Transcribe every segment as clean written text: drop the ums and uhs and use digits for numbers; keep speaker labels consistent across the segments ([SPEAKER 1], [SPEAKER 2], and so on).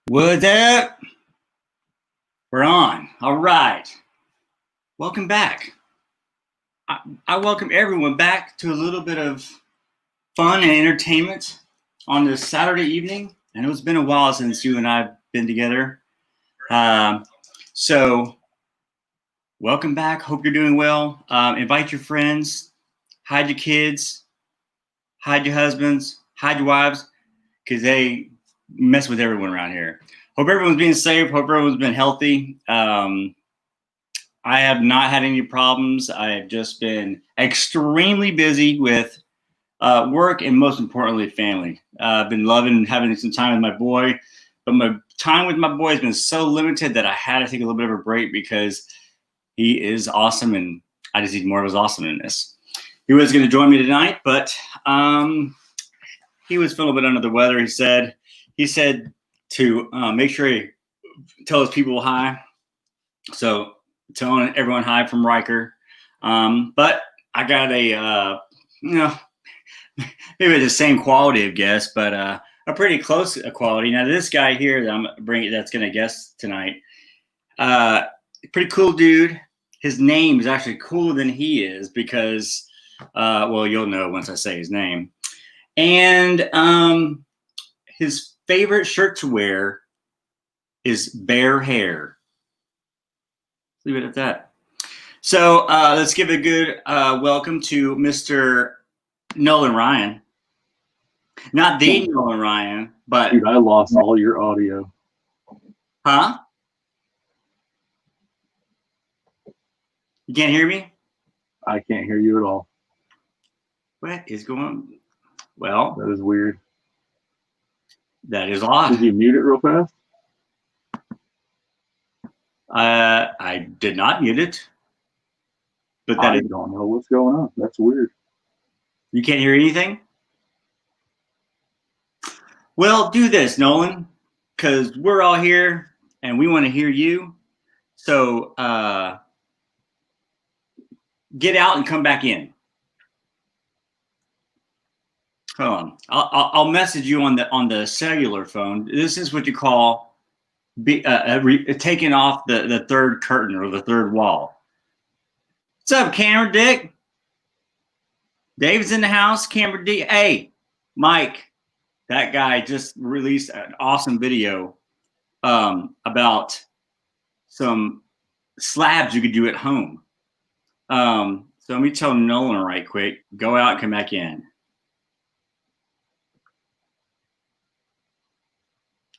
[SPEAKER 1] What's up? We're on. All right. Welcome back. I welcome everyone back to a little bit of fun and entertainment on this Saturday evening. I know it's been a while since you and I have been together. So welcome back. Hope you're doing well. Invite your friends, hide your kids, hide your husbands, hide your wives, because they mess with everyone around here. Hope everyone's being safe. Hope everyone's been healthy. I have not had any problems. I have just been extremely busy with work and, most importantly, family. I've been loving having some time with my boy, but my time with my boy has been so limited that I had to take a little bit of a break because he is awesome, and I just need more of his awesomeness. He was going to join me tonight, but he was feeling a bit under the weather. He said to make sure he tell his people hi. So telling everyone hi from Riker. But I got a, maybe the same quality of guest, but a pretty close quality. Now, this guy here that I'm bringing, that's going to guest tonight, pretty cool dude. His name is actually cooler than he is because, well, you'll know once I say his name. And his favorite shirt to wear is bear hair. Leave it at that. So let's give a good welcome to Mr. Nolan Ryan. Not the Nolan Ryan, but...
[SPEAKER 2] Dude, I lost all your audio.
[SPEAKER 1] Huh? You can't hear me?
[SPEAKER 2] I can't hear you at all.
[SPEAKER 1] What is going on? Well...
[SPEAKER 2] That is weird.
[SPEAKER 1] That is odd.
[SPEAKER 2] Did you mute it real fast?
[SPEAKER 1] I did not mute it. But
[SPEAKER 2] I don't know what's going on. That's weird.
[SPEAKER 1] You can't hear anything? Well, do this, Nolan, because we're all here and we want to hear you. So get out and come back in. Hold on. I'll message you on the cellular phone. This is what you call taking off the third curtain or the third wall. What's up, Cameron Dick? Dave's in the house. Cameron D. Hey, Mike. That guy just released an awesome video about some slabs you could do at home. So let me tell Nolan right quick. Go out and come back in.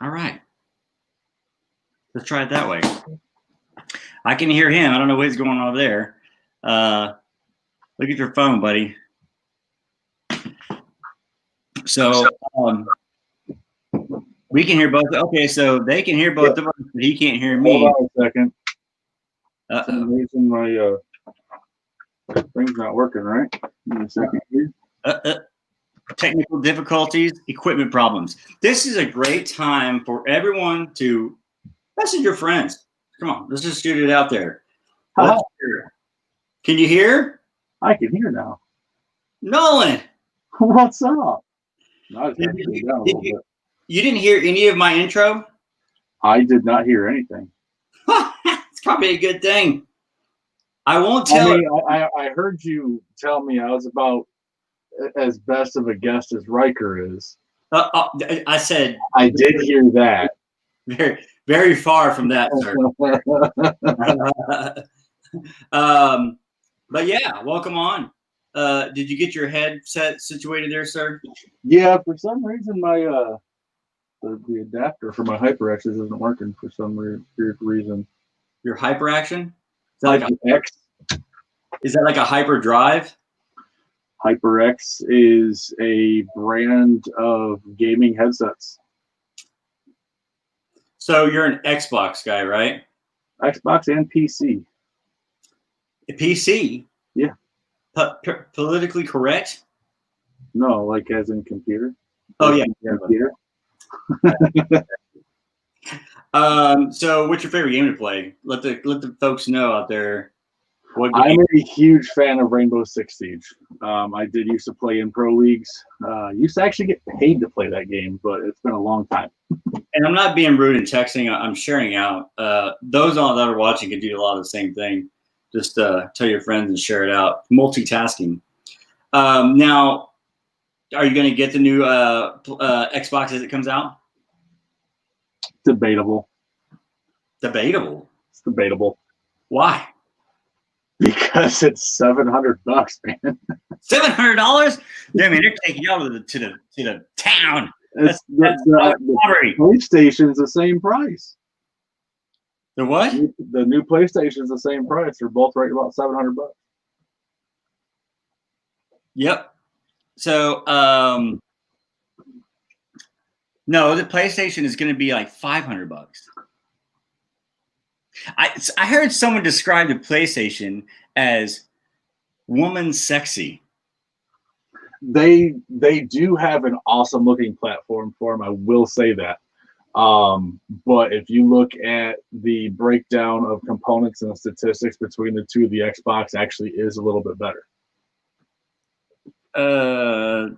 [SPEAKER 1] All right. Let's try it that way. I can hear him. I don't know what's going on over there. Look at your phone, buddy. So we can hear both. Okay, so they can hear both of us, but he can't hear me.
[SPEAKER 2] Hold on a second. For some reason my thing's not working right. Give me a second here.
[SPEAKER 1] Technical difficulties, equipment problems. This is a great time for everyone to message your friends. Come on, let's just shoot it out there. Can you hear?
[SPEAKER 2] I can hear now.
[SPEAKER 1] Nolan!
[SPEAKER 2] What's up?
[SPEAKER 1] You didn't hear any of my intro?
[SPEAKER 2] I did not hear anything.
[SPEAKER 1] It's probably a good thing. I won't tell you.
[SPEAKER 2] I heard you tell me I was about as best of a guest as Riker is.
[SPEAKER 1] I said...
[SPEAKER 2] I did hear that.
[SPEAKER 1] Very, very far from that, sir. But yeah, welcome on. Did you get your headset situated there, sir?
[SPEAKER 2] Yeah, for some reason my the adapter for my HyperX isn't working for some weird reason.
[SPEAKER 1] Your HyperAction? Is that like a hyper drive?
[SPEAKER 2] HyperX is a brand of gaming headsets.
[SPEAKER 1] So you're an Xbox guy, right?
[SPEAKER 2] Xbox and PC.
[SPEAKER 1] A PC?
[SPEAKER 2] Yeah.
[SPEAKER 1] Politically correct?
[SPEAKER 2] No, like as in computer.
[SPEAKER 1] Oh yeah,
[SPEAKER 2] computer.
[SPEAKER 1] So what's your favorite game to play? Let the folks know out there. What
[SPEAKER 2] I'm
[SPEAKER 1] game?
[SPEAKER 2] a huge fan of Rainbow Six Siege. I did used to play in pro leagues. Used to actually get paid to play that game, but it's been a long time.
[SPEAKER 1] And I'm not being rude and texting. I'm sharing out. Those all that are watching can do a lot of the same thing. Just tell your friends and share it out. Multitasking. Now, are you going to get the new Xbox as it comes out?
[SPEAKER 2] Debatable.
[SPEAKER 1] Debatable.
[SPEAKER 2] It's debatable
[SPEAKER 1] Why?
[SPEAKER 2] because it's $700, man.
[SPEAKER 1] $700? I mean, they're taking you out to the town.
[SPEAKER 2] It's
[SPEAKER 1] That's
[SPEAKER 2] the PlayStation's the same price.
[SPEAKER 1] The what?
[SPEAKER 2] The new PlayStation's the same price. They're both right about $700.
[SPEAKER 1] Yep. So, no, the PlayStation is going to be like $500. I heard someone describe the PlayStation as woman sexy.
[SPEAKER 2] They do have an awesome looking platform for them. I will say that. But if you look at the breakdown of components and the statistics between the two, the Xbox actually is a little bit better.
[SPEAKER 1] How?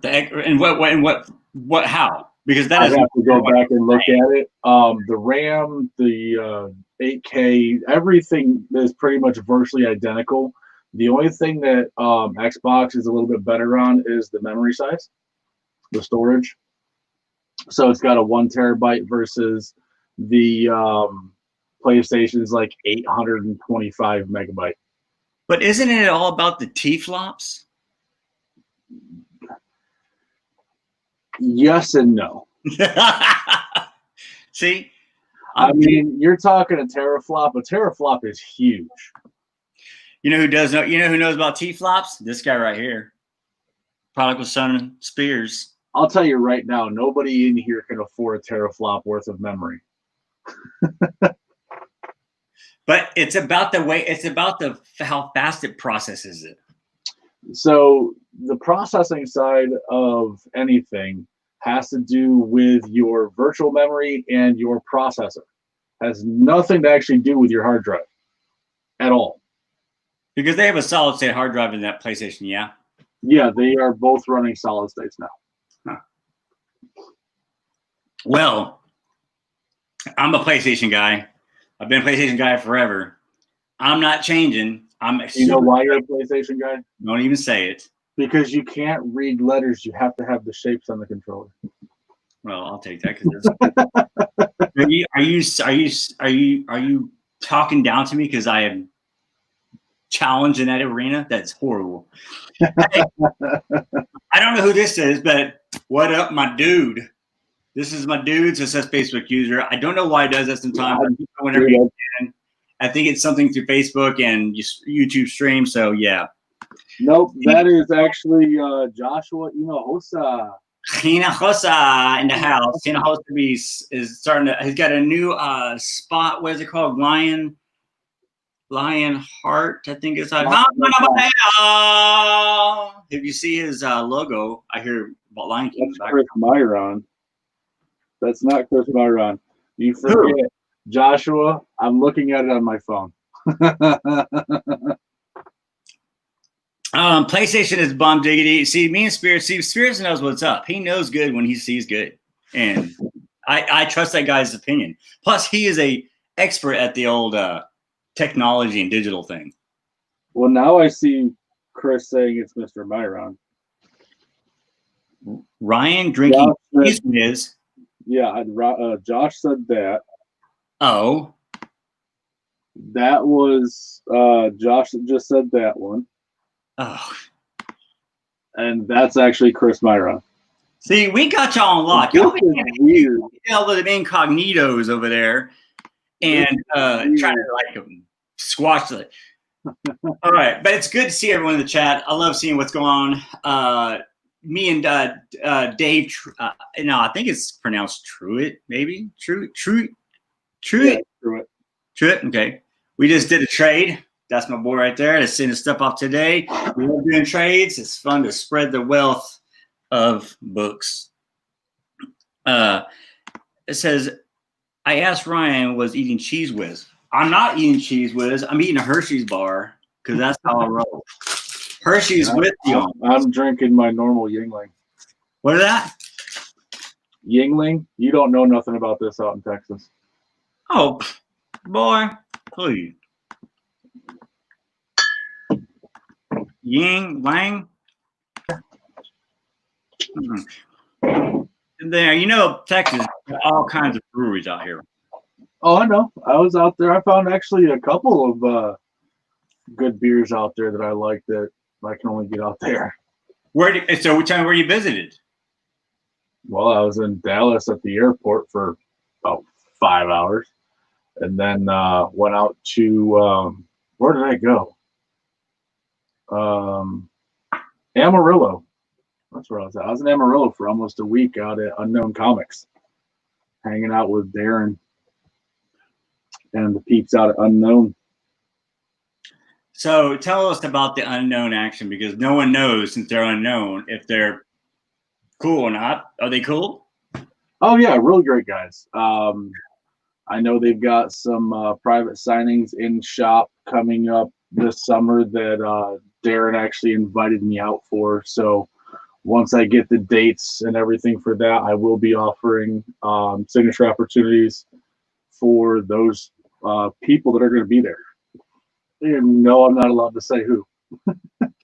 [SPEAKER 1] Because that
[SPEAKER 2] I'd
[SPEAKER 1] is
[SPEAKER 2] have to go back and look at it. The RAM, the 8K, everything is pretty much virtually identical. The only thing that Xbox is a little bit better on is the memory size, the storage. So it's got a 1 terabyte versus the PlayStation's like 825 megabyte.
[SPEAKER 1] But isn't it all about the T-flops?
[SPEAKER 2] Yes and no.
[SPEAKER 1] See?
[SPEAKER 2] I mean, you're talking a teraflop. A teraflop is huge.
[SPEAKER 1] You know who does know? You know who knows about T-flops? This guy right here. Prodigal Son Spears.
[SPEAKER 2] I'll tell you right now, nobody in here can afford a teraflop worth of memory.
[SPEAKER 1] But it's about the way. It's about how fast it processes it.
[SPEAKER 2] So the processing side of anything has to do with your virtual memory and your processor. Has nothing to actually do with your hard drive at all.
[SPEAKER 1] Because they have a solid state hard drive in that PlayStation, yeah?
[SPEAKER 2] Yeah, they are both running solid states now.
[SPEAKER 1] Huh. Well, I'm a PlayStation guy. I've been a PlayStation guy forever. I'm not changing.
[SPEAKER 2] You know why you're a PlayStation guy?
[SPEAKER 1] Don't even say it.
[SPEAKER 2] Because you can't read letters. You have to have the shapes on the controller.
[SPEAKER 1] Well, I'll take that. Are you talking down to me because I am challenged in that arena? That's horrible. Hey, I don't know who this is, but what up, my dude? This is my dude. So it says Facebook user. I don't know why it does that sometimes. I think it's something through Facebook and YouTube stream. So yeah.
[SPEAKER 2] Nope, that is actually Joshua Hinojosa.
[SPEAKER 1] Hinojosa in the house. Hinojosa is starting to. He's got a new spot. What is it called? Lion Heart. I think it's like. If you see his logo, I hear about Lion King.
[SPEAKER 2] That's Chris Myron. That's not Chris Myron. You forget. Joshua, I'm looking at it on my phone.
[SPEAKER 1] PlayStation is bomb diggity. See, me and Spirits knows what's up. He knows good when he sees good. And I trust that guy's opinion. Plus, he is a expert at the old technology and digital thing.
[SPEAKER 2] Well, now I see Chris saying it's Mr. Myron.
[SPEAKER 1] Ryan drinking is.
[SPEAKER 2] Yeah, Josh said that.
[SPEAKER 1] Oh.
[SPEAKER 2] That was Josh that just said that one.
[SPEAKER 1] Oh.
[SPEAKER 2] And that's actually Chris Myron.
[SPEAKER 1] See, we got y'all on lock. Y'all weird. All the incognitos over there and trying to like squash it. All right, but it's good to see everyone in the chat. I love seeing what's going on. Me and Dave, no, I think it's pronounced Truitt, maybe Truitt.
[SPEAKER 2] Yeah,
[SPEAKER 1] Truitt. Okay, we just did a trade. That's my boy right there. That's sending stuff off today. We love doing trades. It's fun to spread the wealth of books. It says, I asked Ryan was eating Cheese Whiz. I'm not eating Cheese Whiz. I'm eating a Hershey's bar. because that's how I roll. Hershey's with you.
[SPEAKER 2] I'm drinking my normal Yingling.
[SPEAKER 1] What is that?
[SPEAKER 2] Yingling? You don't know nothing about this out in Texas.
[SPEAKER 1] Oh, boy, please. Ying Lang. There, you know, Texas, all kinds of breweries out here.
[SPEAKER 2] Oh, I know. I was out there. I found actually a couple of good beers out there that I like that I can only get out there.
[SPEAKER 1] So tell me where you visited.
[SPEAKER 2] Well, I was in Dallas at the airport for about 5 hours, and then went out to where did I go? Amarillo. That's where I was at. I was in Amarillo for almost a week out at Unknown Comics, hanging out with Darren and the peeps out at Unknown.
[SPEAKER 1] So tell us about the Unknown action, because no one knows, since they're unknown, if they're cool or not. Are they cool?
[SPEAKER 2] Oh yeah, really great guys. I know they've got some private signings in shop coming up this summer that Darren actually invited me out for. So once I get the dates and everything for that, I will be offering signature opportunities for those people that are going to be there. And no, I'm not allowed to say who.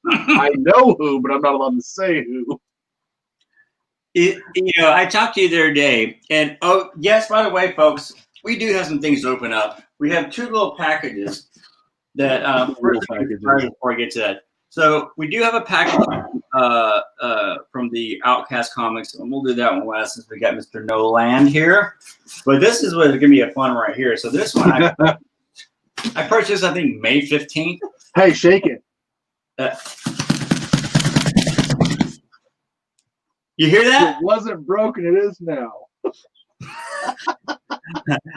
[SPEAKER 2] I know who, but I'm not allowed to say who.
[SPEAKER 1] I talked to you the other day, and oh yes, by the way, folks, we do have some things to open up. We have two little packages that before I get to that. So we do have a package from the Outcast Comics, and we'll do that one last since we got Mr. Noland here. But this is what's gonna be a fun right here. So this one I purchased, I think, May 15th.
[SPEAKER 2] Hey, shake it.
[SPEAKER 1] You hear that?
[SPEAKER 2] It wasn't broken. It is now.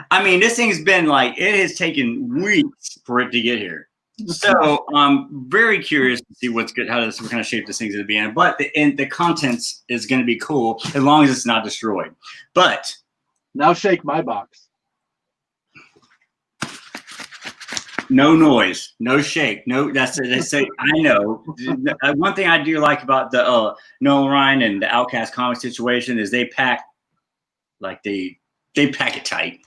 [SPEAKER 1] I mean, this thing's been it has taken weeks for it to get here. So I'm very curious to see what kind of shape this thing's going to be in. But the contents is going to be cool as long as it's not destroyed. But
[SPEAKER 2] now shake my box.
[SPEAKER 1] No noise, no shake, no. That's it. They say. I know. One thing I do like about the Nolan Ryan and the Outcast comic situation is they pack they pack it tight.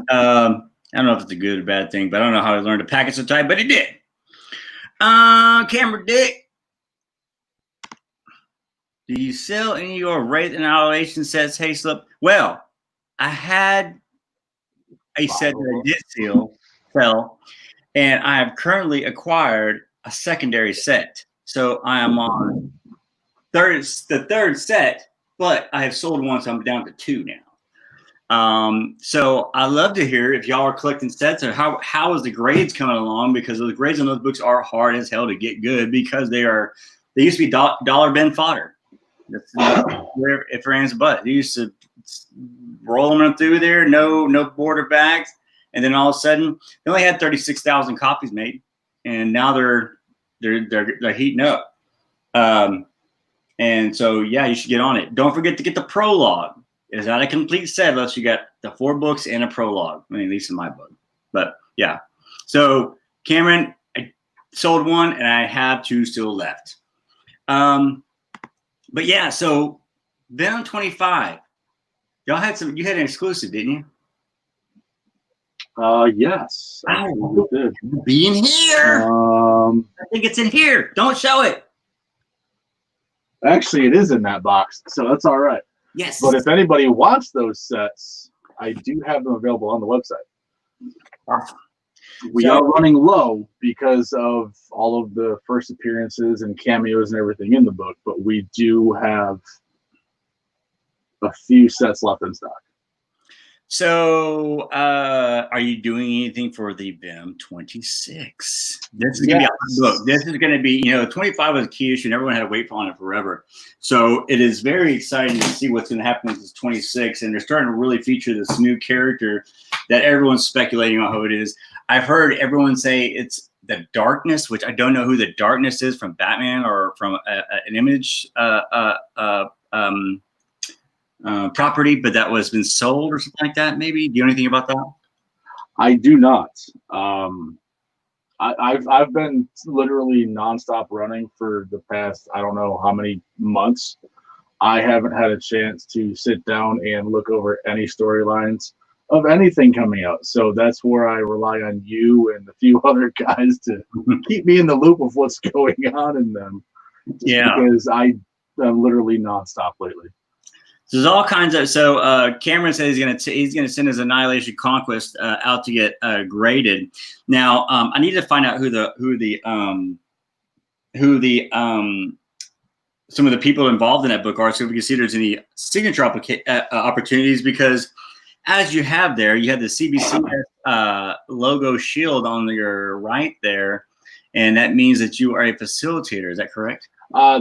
[SPEAKER 1] I don't know if it's a good or bad thing, but I don't know how he learned to pack it so tight, but he did. Camera Dick, do you sell any of your Wraith Annihilation sets, Hayslip? Well, I had a set that I did sell, and I have currently acquired a secondary set. So I am on the third set, but I have sold one, so I'm down to two now. So I love to hear if y'all are collecting sets, or how is the grades coming along, because the grades on those books are hard as hell to get good, because they used to be dollar bin fodder. That's where it ran his butt. They used to roll them through there, no border bags, and then all of a sudden they only had 36,000 copies made, and now they're heating up. And so yeah, you should get on it. Don't forget to get the prologue. It's not a complete set unless you got the 4 books and a prologue. I mean, at least in my book. But yeah. So Cameron, I sold one and I have 2 still left. But yeah, so Venom 25. You had an exclusive, didn't
[SPEAKER 2] you? Yes.
[SPEAKER 1] I did. Be in here. I think it's in here. Don't show it.
[SPEAKER 2] Actually, it is in that box, so that's all right.
[SPEAKER 1] Yes.
[SPEAKER 2] But if anybody wants those sets, I do have them available on the website.
[SPEAKER 1] Awesome.
[SPEAKER 2] We are running low because of all of the first appearances and cameos and everything in the book, but we do have a few sets left in stock.
[SPEAKER 1] So, are you doing anything for the Venom 26? This is going to be a book. This is going to be, 25 was a key issue, and everyone had to wait on it forever. So, it is very exciting to see what's going to happen with this 26, and they're starting to really feature this new character that everyone's speculating on who it is. I've heard everyone say it's the Darkness, which I don't know who the Darkness is from Batman or from an Image property, but that was been sold or something like that. Maybe. Do you know anything about that?
[SPEAKER 2] I do not. I've been literally nonstop running for the past, I don't know how many months. I haven't had a chance to sit down and look over any storylines of anything coming out. So that's where I rely on you and a few other guys to keep me in the loop of what's going on in them.
[SPEAKER 1] Yeah.
[SPEAKER 2] Because I'm literally nonstop lately.
[SPEAKER 1] So there's all kinds of. So Cameron says he's gonna send his Annihilation Conquest out to get graded. Now I need to find out who the some of the people involved in that book are, so we can see if there's any signature opportunities. Because as you have there, you have the CBC logo shield on your right there, and that means that you are a facilitator. Is that correct?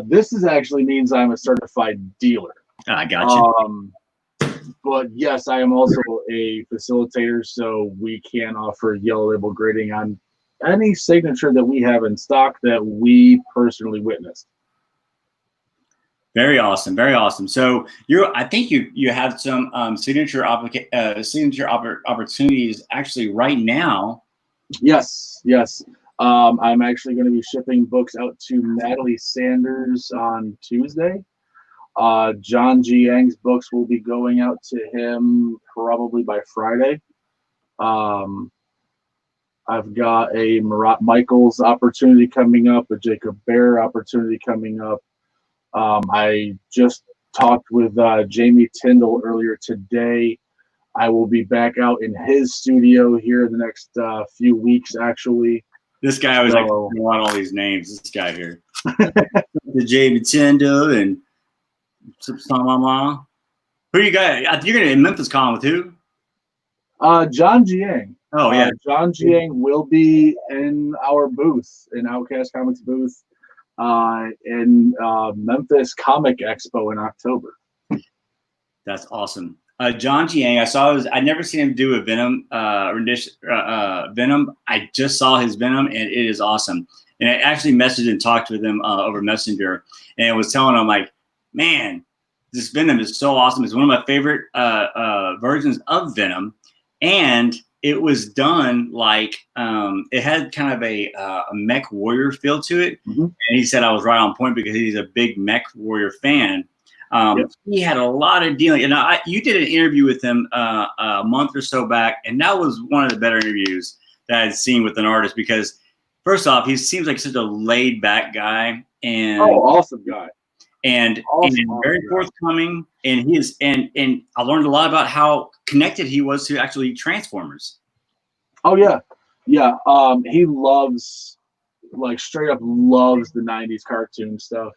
[SPEAKER 2] This actually means I'm a certified dealer.
[SPEAKER 1] I got you.
[SPEAKER 2] But yes, I am also a facilitator, so we can offer yellow label grading on any signature that we have in stock that we personally witnessed.
[SPEAKER 1] Very awesome, very awesome. So I think you have some signature opportunities actually right now.
[SPEAKER 2] Yes. I'm actually going to be shipping books out to Natalie Sanders on Tuesday. John G. Yang's books will be going out to him probably by Friday. I've got a Marat Michaels opportunity coming up, a Jacob Bear opportunity coming up. I just talked with Jamie Tyndall earlier today. I will be back out in his studio here in the next few weeks, actually.
[SPEAKER 1] This guy was like, I want all these names. This guy here. The Jamie Tyndall and Mama. Who you got? You're going to in Memphis Con with who?
[SPEAKER 2] John Jiang.
[SPEAKER 1] Oh, yeah.
[SPEAKER 2] John Jiang will be in our booth, in Outcast Comics booth, in Memphis Comic Expo in October.
[SPEAKER 1] That's awesome. John Jiang, I'd never seen him do a Venom rendition. Venom. I just saw his Venom, and it is awesome. And I actually messaged and talked with him over Messenger, and I was telling him, like, man, this Venom is so awesome. It's one of my favorite versions of Venom, and it was done like it had kind of a mech warrior feel to it.
[SPEAKER 2] Mm-hmm.
[SPEAKER 1] And he said I was right on point because he's a big mech warrior fan. Yep. He had a lot of dealing. And you did an interview with him a month or so back, and that was one of the better interviews that I'd seen with an artist because, first off, he seems like such a laid-back guy. And
[SPEAKER 2] awesome guy.
[SPEAKER 1] And very forthcoming. And he is, and I learned a lot about how connected he was to actually Transformers.
[SPEAKER 2] Oh yeah. He loves, like, straight up loves the 90s cartoon stuff.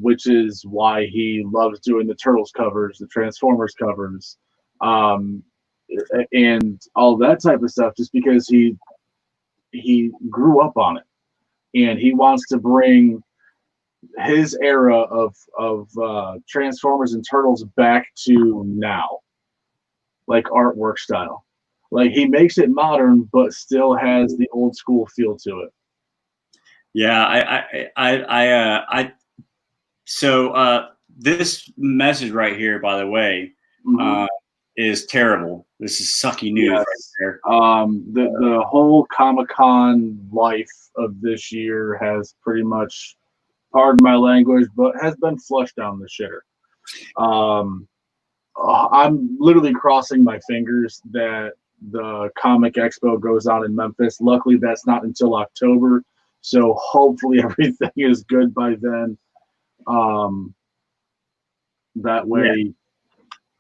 [SPEAKER 2] Which is why he loves doing the Turtles covers, the Transformers covers, and all that type of stuff, just because he grew up on it, and he wants to bring his era of Transformers and Turtles back to now, like artwork style. Like, he makes it modern, but still has the old school feel to it.
[SPEAKER 1] Yeah, So this message right here, by the way, is terrible. This is sucky news right there.
[SPEAKER 2] The whole Comic-Con life of this year has pretty much, pardon my language, but has been flushed down the shitter. I'm literally crossing my fingers that the Comic Expo goes on in Memphis. Luckily, that's not until October, so hopefully everything is good by then. That way,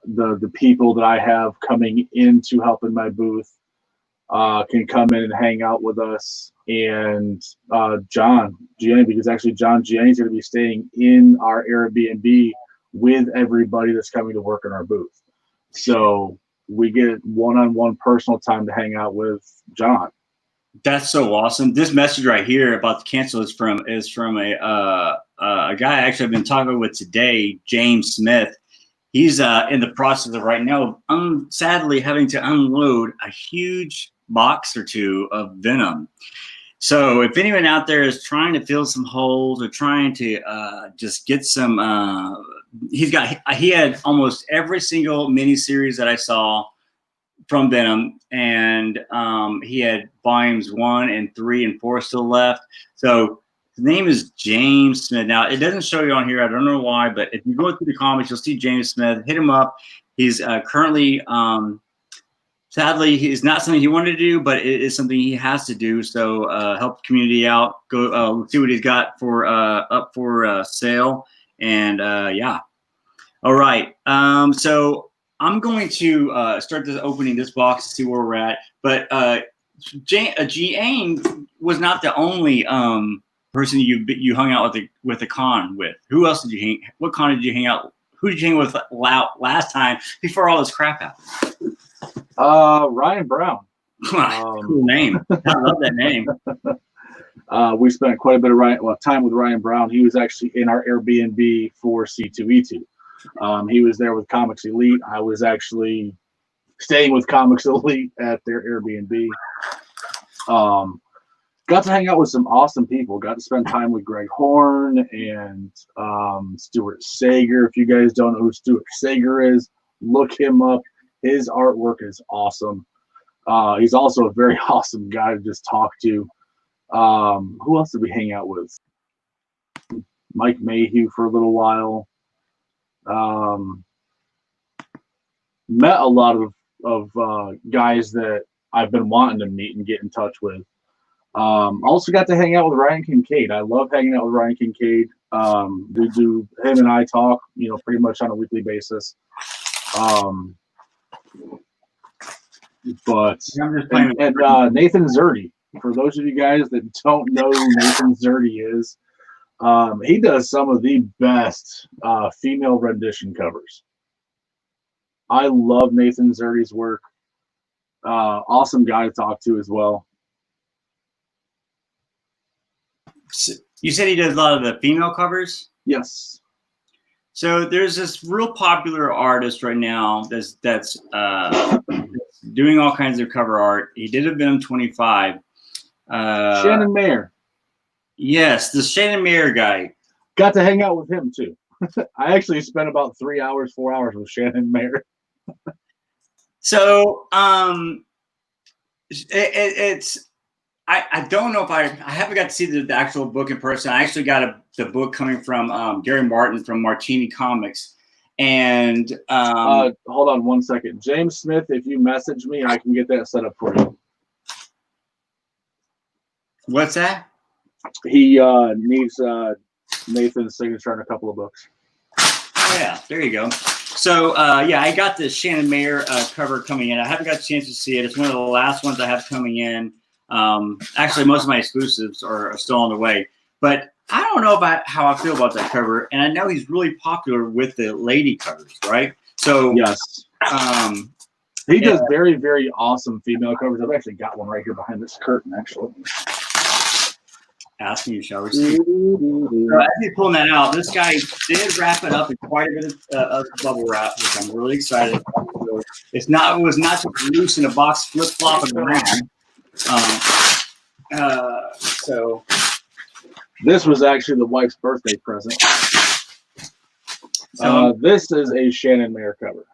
[SPEAKER 2] the people that I have coming in to help in my booth can come in and hang out with us. And John Gianni, because actually John Gianni is going to be staying in our Airbnb with everybody that's coming to work in our booth. So we get one-on-one personal time to hang out with John.
[SPEAKER 1] That's so awesome. This message right here about the cancel is from a guy actually I've been talking with today, James Smith. He's in the process of right now, sadly, having to unload a huge box or two of Venom. So if anyone out there is trying to fill some holes or trying to just get some, he had almost every single miniseries that I saw from Venom, and he had volumes 1 and 3 and 4 still left. So his name is James Smith. Now it doesn't show you on here. I don't know why, but if you go through the comics, you'll see James Smith. Hit him up. He's currently, sadly, it's not something he wanted to do, but it is something he has to do. So help the community out. Go see what he's got for up for sale. And yeah. All right. So I'm going to start opening this box to see where we're at. But Jane was not the only person you hung out with the con with. Who else did you hang? What con did you hang out? Who did you hang with last time before all this crap happened?
[SPEAKER 2] Ryan Brown.
[SPEAKER 1] Cool name. I love that name.
[SPEAKER 2] We spent quite a bit of time with Ryan Brown. He was actually in our Airbnb for C2E2. He was there with Comics Elite. I was actually staying with Comics Elite at their Airbnb. Got to hang out with some awesome people. Got to spend time with Greg Horn and Stuart Sager. If you guys don't know who Stuart Sager is, look him up. His artwork is awesome. He's also a very awesome guy to just talk to. Who else did we hang out with? Mike Mayhew for a little while. Met a lot of guys that I've been wanting to meet and get in touch with. Also got to hang out with Ryan Kincaid. I love hanging out with Ryan Kincaid. Him and I talk, pretty much on a weekly basis. But Nathan Zerdy, for those of you guys that don't know who Nathan Zerdy is, he does some of the best female rendition covers. I love Nathan Zerdy's work. Awesome guy to talk to as well.
[SPEAKER 1] You said he does a lot of the female covers?
[SPEAKER 2] Yes.
[SPEAKER 1] So there's this real popular artist right now that's doing all kinds of cover art. He did a Venom 25.
[SPEAKER 2] Shannon Mayer.
[SPEAKER 1] Yes, the Shannon Mayer guy.
[SPEAKER 2] Got to hang out with him too. I actually spent about 4 hours with Shannon Mayer.
[SPEAKER 1] So it's I don't know if I haven't got to see the actual book in person. I actually got the book coming from Gary Martin from Martini Comics. And
[SPEAKER 2] hold on one second. James Smith, if you message me, I can get that set up for you.
[SPEAKER 1] What's that?
[SPEAKER 2] He needs Nathan's signature on a couple of books.
[SPEAKER 1] Oh, yeah, there you go. So, yeah, I got the Shannon Mayer cover coming in. I haven't got a chance to see it. It's one of the last ones I have coming in. Actually, most of my exclusives are still on the way. But I don't know how I feel about that cover. And I know he's really popular with the lady covers, right? So,
[SPEAKER 2] yes. He does very, very awesome female covers. I've actually got one right here behind this curtain, actually.
[SPEAKER 1] Asking you shall receive. So as he's pulling that out, this guy did wrap it up in quite a bit of bubble wrap, which I'm really excited about. So it was not just loose in a box flip flopping around. So
[SPEAKER 2] this was actually the wife's birthday present. This is a Shannon Mayer cover.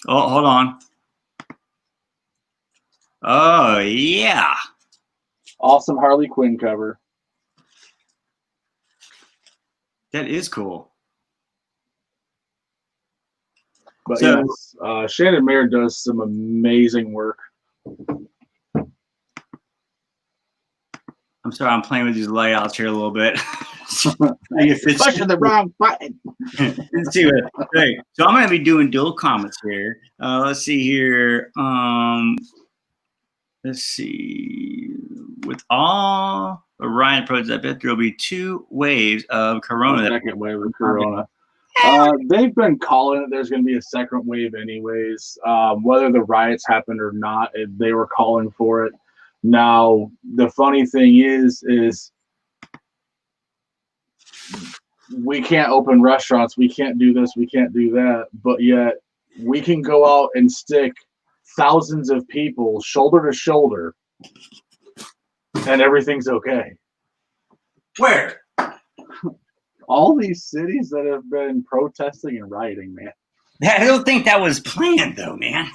[SPEAKER 1] Oh, hold on. Oh yeah.
[SPEAKER 2] Awesome Harley Quinn cover.
[SPEAKER 1] That is cool.
[SPEAKER 2] But so, yes, Shannon Mayer does some amazing work.
[SPEAKER 1] I'm sorry, I'm playing with these layouts here a little bit.
[SPEAKER 2] Pushing the wrong button.
[SPEAKER 1] Let's see what. Okay, so I'm going to be doing dual comments here. Let's see here. Let's see. With all Orion projects, I bet there'll be 2 waves of Corona.
[SPEAKER 2] Second wave of Corona. They've been calling it there's going to be a second wave anyways. Whether the riots happened or not, they were calling for it. Now, the funny thing is we can't open restaurants. We can't do this. We can't do that. But yet we can go out and stick thousands of people shoulder to shoulder and everything's okay.
[SPEAKER 1] Where?
[SPEAKER 2] All these cities that have been protesting and rioting, man.
[SPEAKER 1] I don't think that was planned, though, man.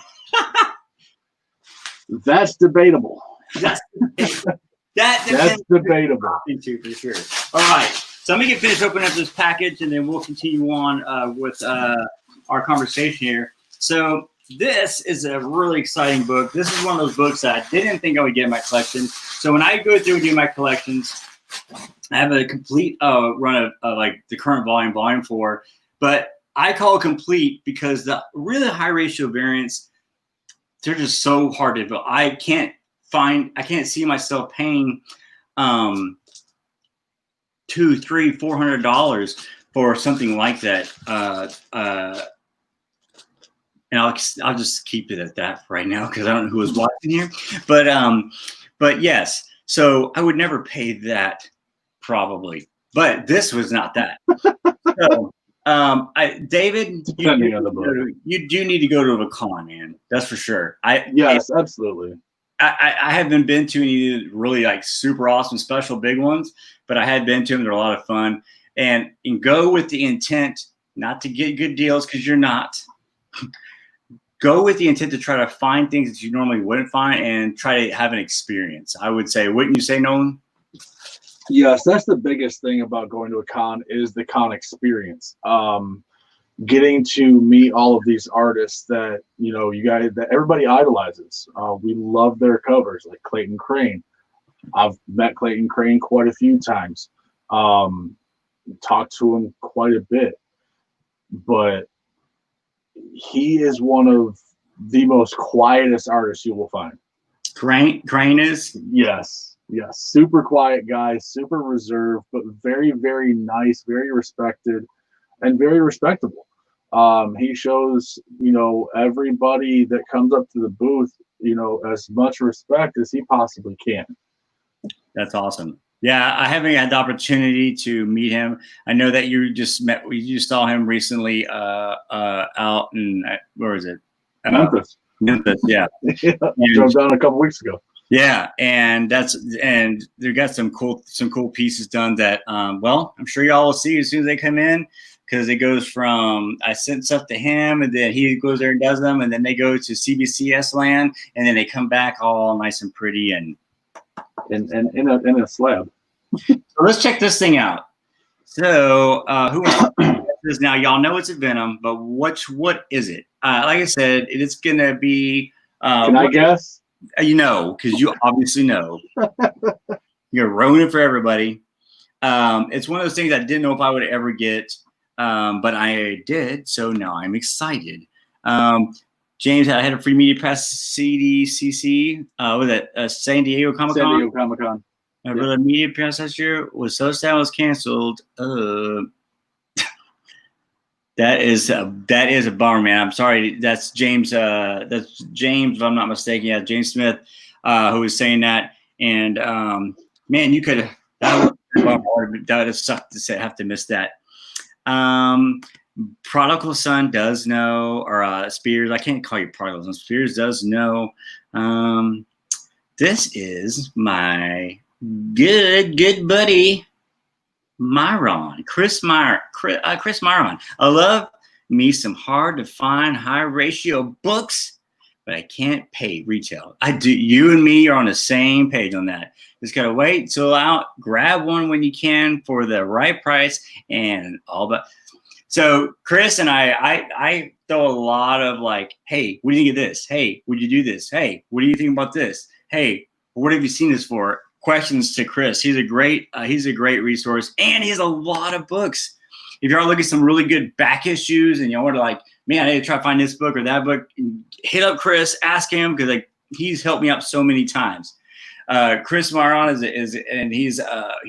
[SPEAKER 2] That's debatable.
[SPEAKER 1] That's
[SPEAKER 2] That's debatable.
[SPEAKER 1] Too, for sure. All right, so I'm gonna get finished opening up this package, and then we'll continue on with our conversation here. So this is a really exciting book. This is one of those books that I didn't think I would get in my collection. So when I go through and do my collections, I have a complete run of like the current volume 4, but I call it complete because the really high ratio variants, they're just so hard to build. I can't see myself paying $200, $300, $400 for something like that. And I'll just keep it at that right now because I don't know who is watching here. But yes, so I would never pay that probably. But this was not that. So David, you do need to go to a con, man. That's for sure.
[SPEAKER 2] Yes, absolutely.
[SPEAKER 1] I haven't been to any really like super awesome special big ones, but I had been to them. They're a lot of fun. And go with the intent not to get good deals because you're not. Go with the intent to try to find things that you normally wouldn't find and try to have an experience. I would say, wouldn't you say, Nolan?
[SPEAKER 2] Yes, that's the biggest thing about going to a con is the con experience. Getting to meet all of these artists that that everybody idolizes. We love their covers, like Clayton Crane. I've met Clayton Crane quite a few times. Talked to him quite a bit, but he is one of the most quietest artists you will find.
[SPEAKER 1] Crane is?
[SPEAKER 2] Yes. Super quiet guy, super reserved, but very, very nice, very respected, and very respectable. He shows, everybody that comes up to the booth, as much respect as he possibly can.
[SPEAKER 1] That's awesome. Yeah, I haven't had the opportunity to meet him. I know that you just saw him recently out in, where is it?
[SPEAKER 2] Memphis,
[SPEAKER 1] yeah.
[SPEAKER 2] Drove down a couple weeks ago.
[SPEAKER 1] Yeah, and they got some cool pieces done that I'm sure y'all will see as soon as they come in, because it goes from I sent stuff to him and then he goes there and does them, and then they go to CBCS land and then they come back all nice and pretty and
[SPEAKER 2] in a slab.
[SPEAKER 1] So let's check this thing out. So who wants to this now? Y'all know it's a Venom, but what is it? Like I said, it's gonna be
[SPEAKER 2] can I guess?
[SPEAKER 1] Because you obviously know. You're ruining it for everybody. It's one of those things I didn't know if I would ever get, but I did. So now I'm excited. James, I had a free media pass CDCC. Was that San Diego Comic Con?
[SPEAKER 2] San Diego Comic Con.
[SPEAKER 1] I read a media pass last year. Was so sad it was canceled. That is a bummer, man. I'm sorry. That's James. That's James, if I'm not mistaken. Yeah, James Smith, who was saying that. And man, you could. That would have sucked to have to miss that. Prodigal Son does know, or Spears. I can't call you Prodigal Son. Spears does know. This is my good buddy. Myron, Chris Myron. I love me some hard to find high ratio books, but I can't pay retail. I do. You and me are on the same page on that. Just gotta wait till out, grab one when you can for the right price and all that. So Chris and I throw a lot of like, hey, what do you think of this? Hey, would you do this? Hey, what do you think about this? Hey, what have you seen this for? Questions to Chris. He's a great resource, and he has a lot of books. If you're looking at some really good back issues and you want to like, man, I need to try to find this book or that book, hit up Chris, ask him, because like he's helped me out so many times. Chris Maron he's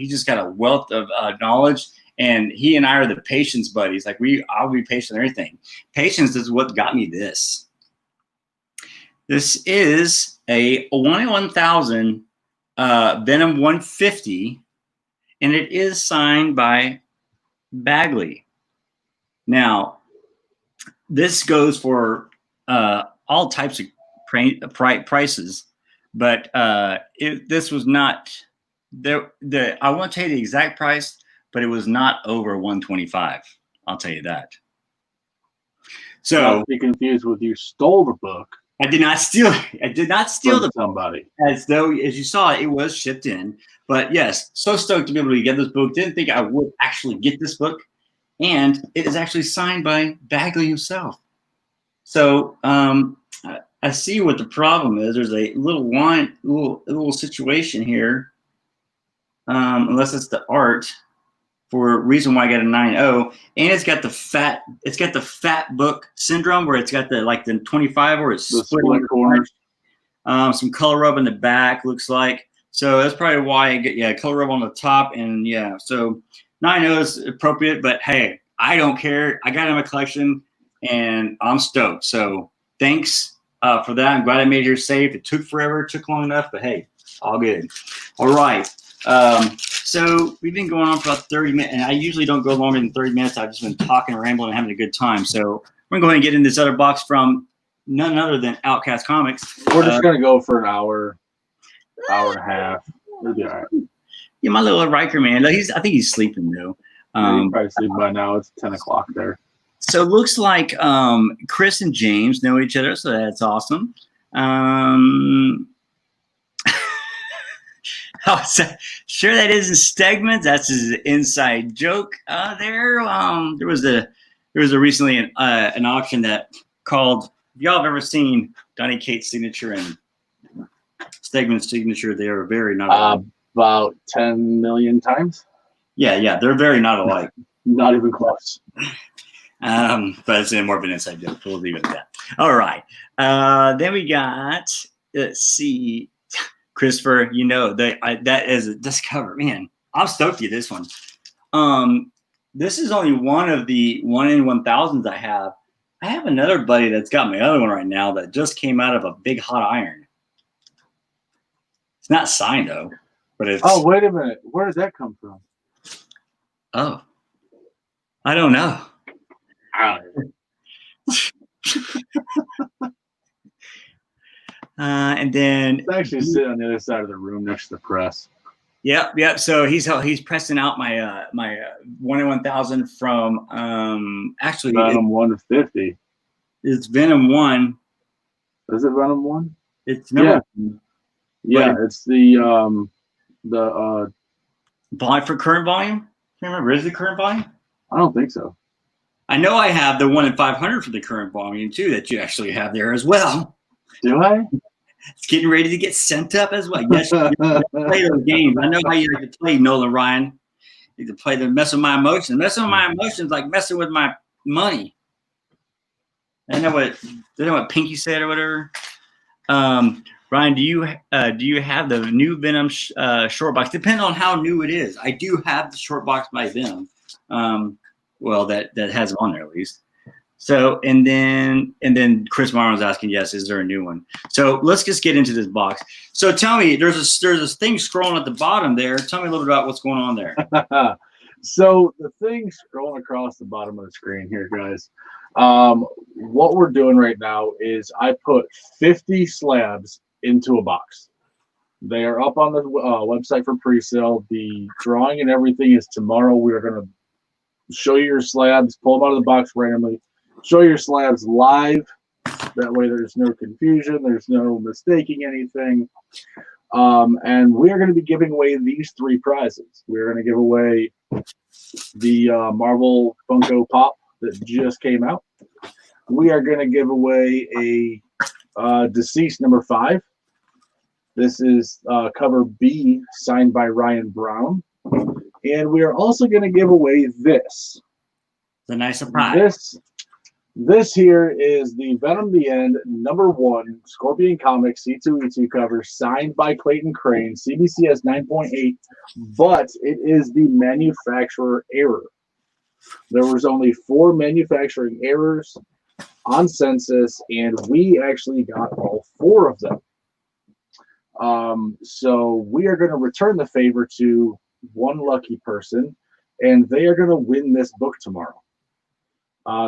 [SPEAKER 1] just got a wealth of knowledge, and he and I are the patience buddies. Like I'll be patient on everything. Patience is what got me this. This is a 1 in 1,000 Venom 150, and it is signed by Bagley. Now, this goes for all types of prices, but this was not there. I won't tell you the exact price, but it was not over 125. I'll tell you that. So
[SPEAKER 2] not to be confused with you stole the book.
[SPEAKER 1] I did not steal. I did not steal the
[SPEAKER 2] somebody.
[SPEAKER 1] As though, as you saw, it was shipped in. But yes, so stoked to be able to get this book. Didn't think I would actually get this book, and it is actually signed by Bagley himself. So I see what the problem is. There's a little situation here. Unless it's the art, for a reason why I got a 9.0, and it's got the fat book syndrome where it's got the 25 where it's split corners. Some color rub in the back looks like. So that's probably why I get color rub on the top, and so 9.0 is appropriate. But hey, I don't care. I got it in my collection, and I'm stoked. So thanks for that. I'm glad I made it here safe. It took forever. It took long enough, but hey, all good. All right. So we've been going on for about 30 minutes, and I usually don't go longer than 30 minutes. I've just been talking and rambling and having a good time. So we're going to go ahead and get in this other box from none other than Outcast Comics.
[SPEAKER 2] We're just going to go for an hour and a half. We'll be all right.
[SPEAKER 1] Yeah, my little Riker man. I think he's sleeping though.
[SPEAKER 2] He's probably sleeping by now. It's 10 o'clock there.
[SPEAKER 1] So it looks like Chris and James know each other, so that's awesome. Sure, that isn't Stegman's. That's his inside joke there. There was a recently an auction that called. If y'all have ever seen Donny Cates' signature and Stegman's signature, they are very not alike.
[SPEAKER 2] About 10 million times.
[SPEAKER 1] Yeah, they're very not alike.
[SPEAKER 2] Not even close.
[SPEAKER 1] But it's more of an inside joke. We'll leave it at that. All right. Then we got. Let's see. Christopher, that is this cover, man. I'm stoked to get this one. This is only one of the 1 in 1,000s I have. I have another buddy that's got my other one right now that just came out of a big hot iron. It's not signed though, but it's.
[SPEAKER 2] Oh, wait a minute. Where did that come from?
[SPEAKER 1] Oh, I don't know. And then
[SPEAKER 2] it's actually sitting on the other side of the room next to the press.
[SPEAKER 1] Yep. So he's pressing out my my 1 in 1,000 from actually
[SPEAKER 2] Venom 150.
[SPEAKER 1] It's Venom 1.
[SPEAKER 2] Is it Venom 1?
[SPEAKER 1] It's number
[SPEAKER 2] yeah. It's the
[SPEAKER 1] volume for current volume. Can't remember. Is it current volume?
[SPEAKER 2] I don't think so.
[SPEAKER 1] I know I have the 1 in 500 for the current volume too that you actually have there as well.
[SPEAKER 2] Do I?
[SPEAKER 1] It's getting ready to get sent up as well. Yes, you play those games. I know how you like to play, Nolan Ryan. You can play the mess with my emotions. Messing with my emotions like messing with my money. I know what Pinky said or whatever. Ryan, do you have the new Venom short box? Depending on how new it is. I do have the short box by Venom. Well, that has them on there at least. So and then Chris Marlin was asking, yes, is there a new one? So let's just get into this box. So tell me, there's this thing scrolling at the bottom there. Tell me a little bit about what's going on there.
[SPEAKER 2] So the thing scrolling across the bottom of the screen here, guys. What we're doing right now is I put 50 slabs into a box. They are up on the website for pre-sale. The drawing and everything is tomorrow. We are going to show you your slabs, pull them out of the box randomly. Show your slabs live. That way there's no confusion. There's no mistaking anything. And we are going to be giving away these 3 prizes. We're going to give away the Marvel Funko Pop that just came out. We are going to give away a Deceased number 5. This is cover B, signed by Ryan Brown. And we are also going to give away this.
[SPEAKER 1] The nice surprise.
[SPEAKER 2] This here is the Venom the End number 1 Scorpion Comics C2E2 cover signed by Clayton Crane. CBC has 9.8, but it is the manufacturer error. There was only 4 manufacturing errors on census, and we actually got all 4 of them. So we are going to return the favor to one lucky person, and they are going to win this book tomorrow.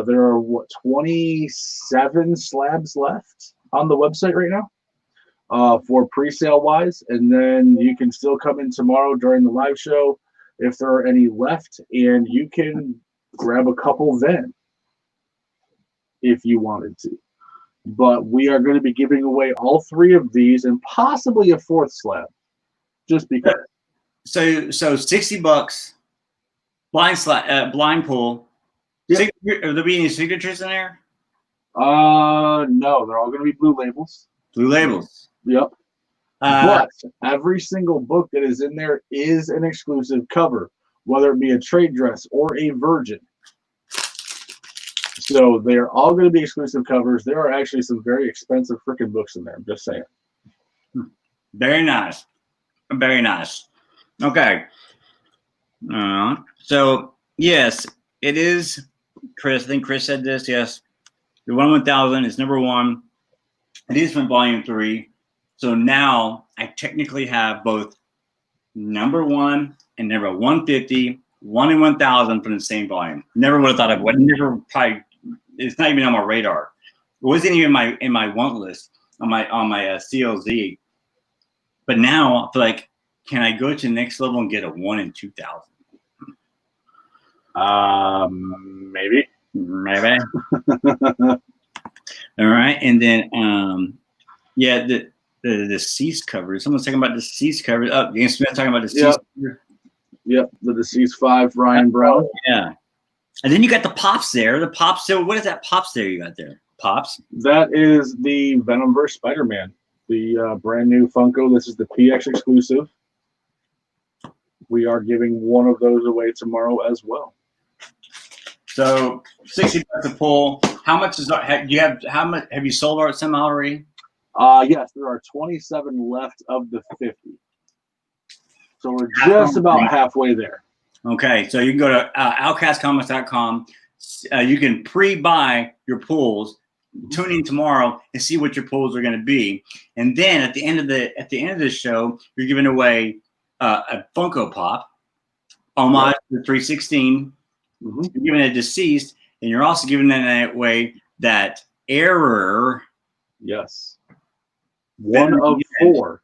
[SPEAKER 2] There are 27 slabs left on the website right now for pre-sale wise, and then you can still come in tomorrow during the live show if there are any left, and you can grab a couple then. if you wanted to. But we are going to be giving away all 3 of these and possibly a 4th slab, just because.
[SPEAKER 1] So $60, blind pull.
[SPEAKER 2] Yep.
[SPEAKER 1] Are there be any signatures in there?
[SPEAKER 2] No, they're all going to be blue labels.
[SPEAKER 1] Blue labels.
[SPEAKER 2] Yep. But every single book that is in there is an exclusive cover, whether it be a trade dress or a virgin. So they're all going to be exclusive covers. There are actually some very expensive freaking books in there. I'm just saying.
[SPEAKER 1] Very nice. Very nice. Okay. So, yes, it is, Chris. I think Chris said this. Yes. The 1/1000 is number 1. It is from volume 3. So now I technically have both number 1 and number 150, 1 in 1000 from the same volume. Never would have thought of what. Never probably. It's not even on my radar. It wasn't even in my want list on my CLZ. But now I feel like, can I go to the next level and get a 1 in 2000?
[SPEAKER 2] Maybe.
[SPEAKER 1] All right, and then yeah, the deceased cover. Someone's talking about the deceased cover. Oh, James Smith talking about the deceased cover.
[SPEAKER 2] Yep, the deceased 5, Ryan Brown.
[SPEAKER 1] Yeah. And then you got the Pops there. The Pops. So what is that Pops there you got there? Pops?
[SPEAKER 2] That is the Venomverse Spider-Man, the brand new Funko. This is the PX exclusive. We are giving one of those away tomorrow as well.
[SPEAKER 1] So $60 a pull. How much is how much have you sold art some already?
[SPEAKER 2] Yes, there are 27 left of the 50. So we're just about halfway there.
[SPEAKER 1] Okay, so you can go to outcastcomics.com. You can pre-buy your pulls. Tune in tomorrow and see what your pulls are going to be. And then at the end of the show, you're giving away a Funko Pop, homage to the 316.
[SPEAKER 2] Mm-hmm.
[SPEAKER 1] You're giving a deceased, and you're also giving that away that error.
[SPEAKER 2] Yes. One of 4.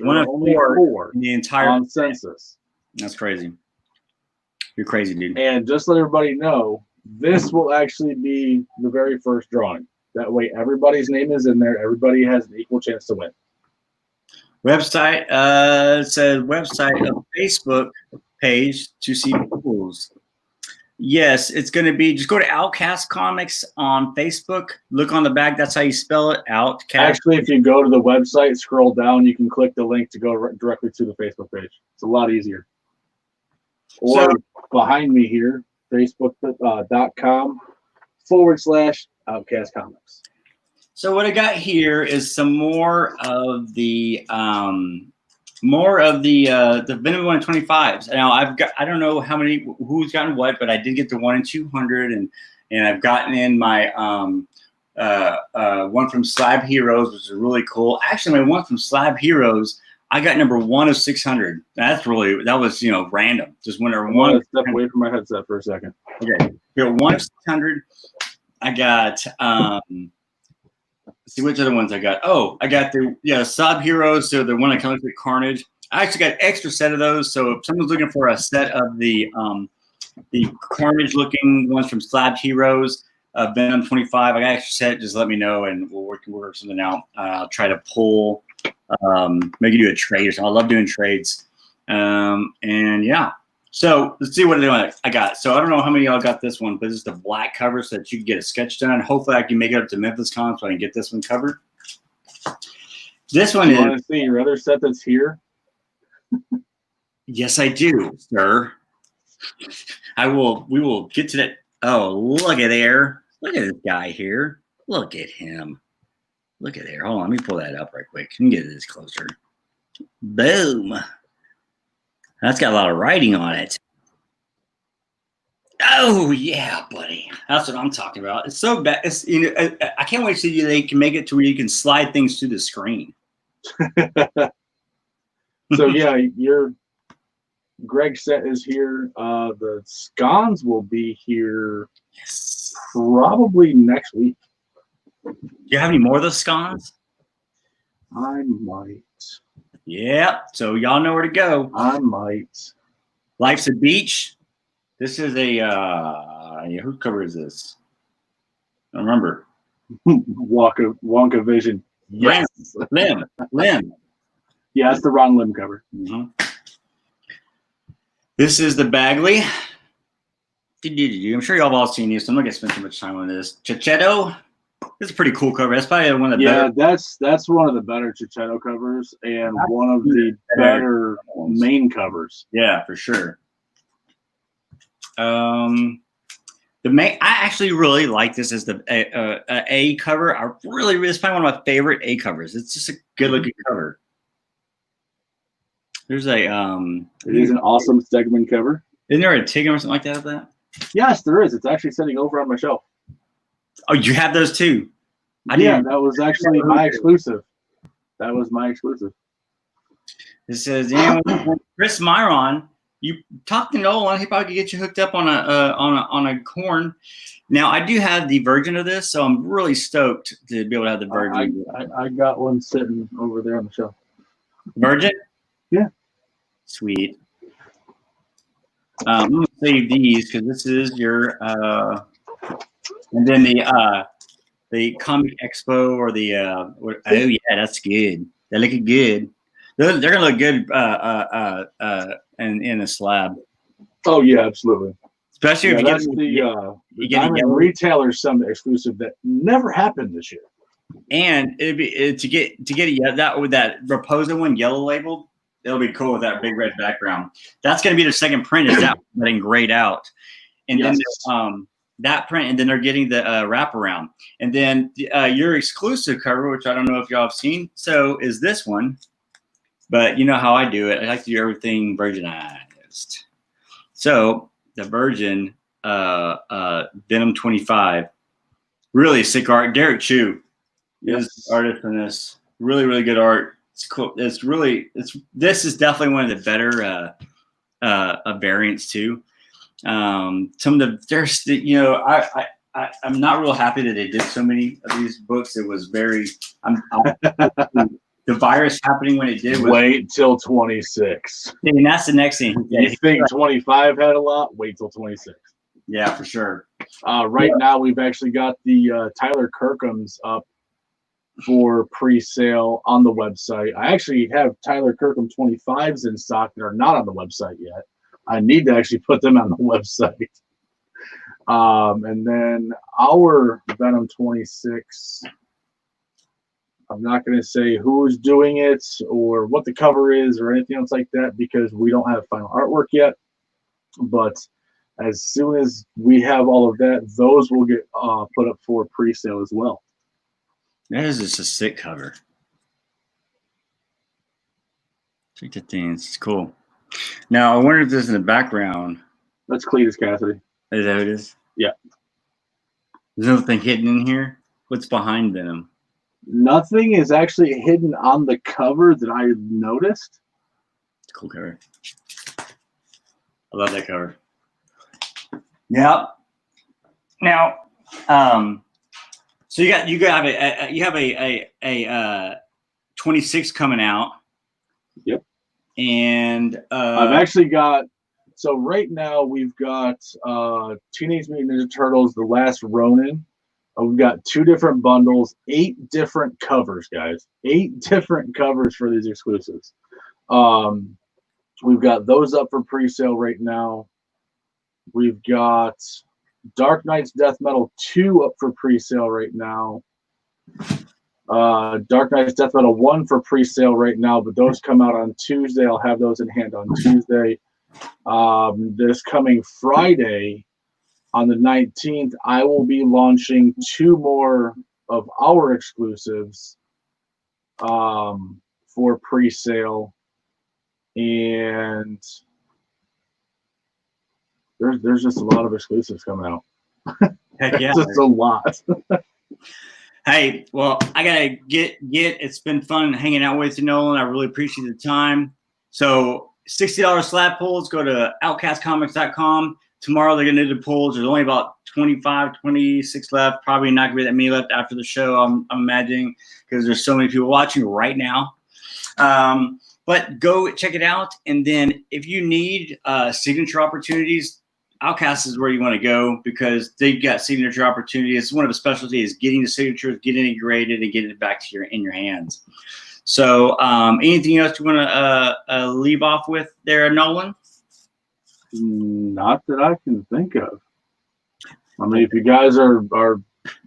[SPEAKER 1] One of
[SPEAKER 2] only 4
[SPEAKER 1] in the entire
[SPEAKER 2] on census.
[SPEAKER 1] That's crazy. You're crazy, dude.
[SPEAKER 2] And just let everybody know, this will actually be the very first drawing. That way, everybody's name is in there. Everybody has an equal chance to win.
[SPEAKER 1] Website it says website of Facebook page to see pools. Yes, it's going to be, just go to Outcast Comics on Facebook. Look on the back. That's how you spell it, Outcast.
[SPEAKER 2] Actually, if you go to the website, scroll down, you can click the link to go directly to the Facebook page. It's a lot easier. Or behind me here, facebook.com/Outcast Comics.
[SPEAKER 1] So what I got here is some more of the Venom 125s. Now I don't know who's gotten what, but I did get the 1 in 200, and I've gotten in my one from Slab Heroes, which is really cool. Actually, my one from Slab Heroes, I got number 1 of 600. That was random. Just whenever one.
[SPEAKER 2] Step away from my headset for a second.
[SPEAKER 1] Okay, here 1 of 600. I got see which other ones I got. Oh, I got the Slab Heroes. So the one that comes with Carnage. I actually got an extra set of those. So if someone's looking for a set of the Carnage looking ones from Slab Heroes, Venom 25, I got an extra set. Just let me know and we'll work something out. I'll try to pull, maybe do a trade or something. I love doing trades. And yeah. So let's see what I got. So I don't know how many of y'all got this one, but this is the black cover so that you can get a sketch done. Hopefully I can make it up to Memphis Con so I can get this one covered. This one
[SPEAKER 2] is. You want to see your other set that's here?
[SPEAKER 1] Yes, I do, sir. We will get to that. Oh, look at there. Look at this guy here. Look at him. Look at there. Hold on, let me pull that up right quick. Let me get this closer. Boom. That's got a lot of writing on it. Oh yeah, buddy. That's what I'm talking about. It's so bad. I can't wait to see they can make it to where you can slide things through the screen.
[SPEAKER 2] So yeah, your Greg set is here. The scones will be here probably next week.
[SPEAKER 1] Do you have any more of those scones?
[SPEAKER 2] I might.
[SPEAKER 1] Yeah, so y'all know where to go.
[SPEAKER 2] I might.
[SPEAKER 1] Life's a Beach. This is a whose cover is this? I remember.
[SPEAKER 2] Wonka Vision. Yes.
[SPEAKER 1] Limb.
[SPEAKER 2] Yeah, that's the wrong limb cover.
[SPEAKER 1] Mm-hmm. This is the Bagley. I'm sure y'all have all seen these, so I'm not going to spend too much time on this. Chichetto. This is a pretty cool cover. That's probably one of the better.
[SPEAKER 2] Yeah, that's one of the better Chichetto covers and one of the better main covers.
[SPEAKER 1] Yeah, for sure. I actually really like this as the A cover. It's probably one of my favorite A covers. It's just a good looking cover. There's a
[SPEAKER 2] it is an awesome Stegman cover.
[SPEAKER 1] Isn't there a Tigum or something like that of that?
[SPEAKER 2] Yes, there is. It's actually sitting over on my shelf.
[SPEAKER 1] Oh, you have those too?
[SPEAKER 2] Yeah, that was actually my exclusive. That was my exclusive.
[SPEAKER 1] It says, Chris Myron, you talk to Nolan. He probably could get you hooked up on a corn. Now, I do have the version of this, so I'm really stoked to be able to have the version.
[SPEAKER 2] I got one sitting over there on the shelf.
[SPEAKER 1] Virgin?
[SPEAKER 2] Yeah.
[SPEAKER 1] Sweet. I'm gonna save these because this is your and then the Comic Expo or the oh yeah, that's good. They're looking good. They're gonna look good in a slab.
[SPEAKER 2] Oh yeah, absolutely.
[SPEAKER 1] Especially if you
[SPEAKER 2] that's
[SPEAKER 1] get
[SPEAKER 2] the Diamond Retailer Summit exclusive that never happened this year. And
[SPEAKER 1] to get it that with that Raposa one yellow labeled. It'll be cool with that big red background. That's going to be their second print. Is that getting grayed out, and then that print, and then they're getting the wraparound, and then your exclusive cover, which I don't know if y'all have seen. So is this one, but you know how I do it. I like to do everything virginized. So the Virgin Venom 25, really sick art. Derek Chu is the artist in this. Really, really good art. It's cool. This is definitely one of the better variants too. I'm not real happy that they did so many of these books. It was very the virus happening when it did.
[SPEAKER 2] Wait till 26.
[SPEAKER 1] And that's the next thing.
[SPEAKER 2] You think 25 had a lot? Wait till 26.
[SPEAKER 1] Yeah, for sure.
[SPEAKER 2] Right now we've actually got the Tyler Kirkham's up for pre-sale on the website. I actually have Tyler Kirkham 25s in stock that are not on the website yet. I need to actually put them on the website. And then our Venom 26, I'm not going to say who's doing it or what the cover is or anything else like that because we don't have final artwork yet. But as soon as we have all of that, those will get put up for pre-sale as well.
[SPEAKER 1] That is just a sick cover. Check the things. It's cool. Now, I wonder if this in the background.
[SPEAKER 2] That's Cletus Cassidy.
[SPEAKER 1] Is that what it is?
[SPEAKER 2] Yeah.
[SPEAKER 1] There's nothing hidden in here? What's behind Venom?
[SPEAKER 2] Nothing is actually hidden on the cover that I noticed.
[SPEAKER 1] It's a cool cover. I love that cover. Yeah. Now, so you have a 26 coming out.
[SPEAKER 2] Yep.
[SPEAKER 1] And
[SPEAKER 2] I've actually got. So right now we've got Teenage Mutant Ninja Turtles: The Last Ronin. We've got 2 different bundles, 8 different covers, guys. 8 different covers for these exclusives. We've got those up for pre-sale right now. We've got Dark Knight's Death Metal 2 up for pre-sale right now. Dark Knight's Death Metal 1 for pre-sale right now, but those come out on Tuesday. I'll have those in hand on Tuesday. This coming Friday, on the 19th, I will be launching 2 more of our exclusives for pre-sale. And there's just a lot of exclusives coming out.
[SPEAKER 1] Heck yeah.
[SPEAKER 2] Just a lot.
[SPEAKER 1] Hey, well, I gotta get. It's been fun hanging out with you, Nolan. I really appreciate the time. So $60 slab pulls. Go to outcastcomics.com. Tomorrow they're gonna do the pulls. There's only about 25, 26 left. Probably not gonna be that many left after the show. I'm imagining because there's so many people watching right now. But go check it out. And then if you need signature opportunities, Outcast is where you want to go because they've got signature opportunities. It's one of the specialties is getting the signatures, getting it graded, and getting it back to in your hands. So, anything else you want to leave off with there, Nolan?
[SPEAKER 2] Not that I can think of. I mean, if you guys are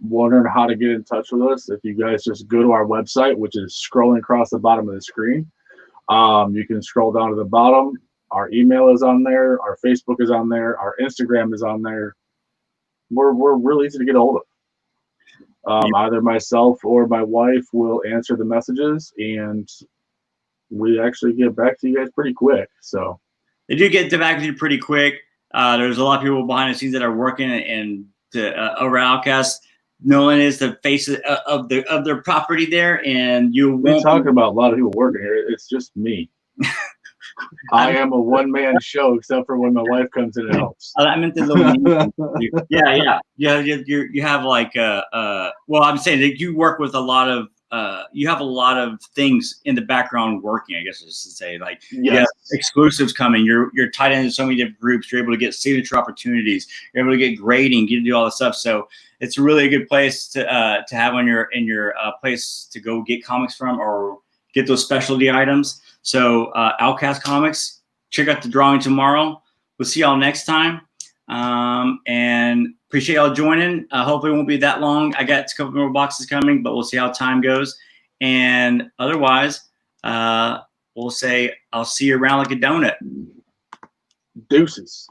[SPEAKER 2] wondering how to get in touch with us, if you guys just go to our website, which is scrolling across the bottom of the screen, you can scroll down to the bottom. Our email is on there. Our Facebook is on there. Our Instagram is on there. We're real easy to get a hold of. Either myself or my wife will answer the messages, and we actually get back to you guys pretty quick. So
[SPEAKER 1] they do get back to you pretty quick. There's a lot of people behind the scenes that are working and over Outcast. Nolan is the face of their property there, and you won't.
[SPEAKER 2] We're talking about a lot of people working here. It's just me. I am a one-man show, except for when my wife comes in and helps.
[SPEAKER 1] I meant the little yeah. You have like well, I'm saying that you work with a lot of you have a lot of things in the background working. I guess I should say like exclusives coming. You're tied into so many different groups. You're able to get signature opportunities. You're able to get grading. You can do all this stuff. So it's really a good place to have on your place to go get comics from or get those specialty items. So Outcast Comics, check out the drawing tomorrow. We'll see y'all next time. And appreciate y'all joining. Hopefully it won't be that long. I got a couple more boxes coming, but we'll see how time goes. And otherwise, we'll say I'll see you around like a donut.
[SPEAKER 2] Deuces.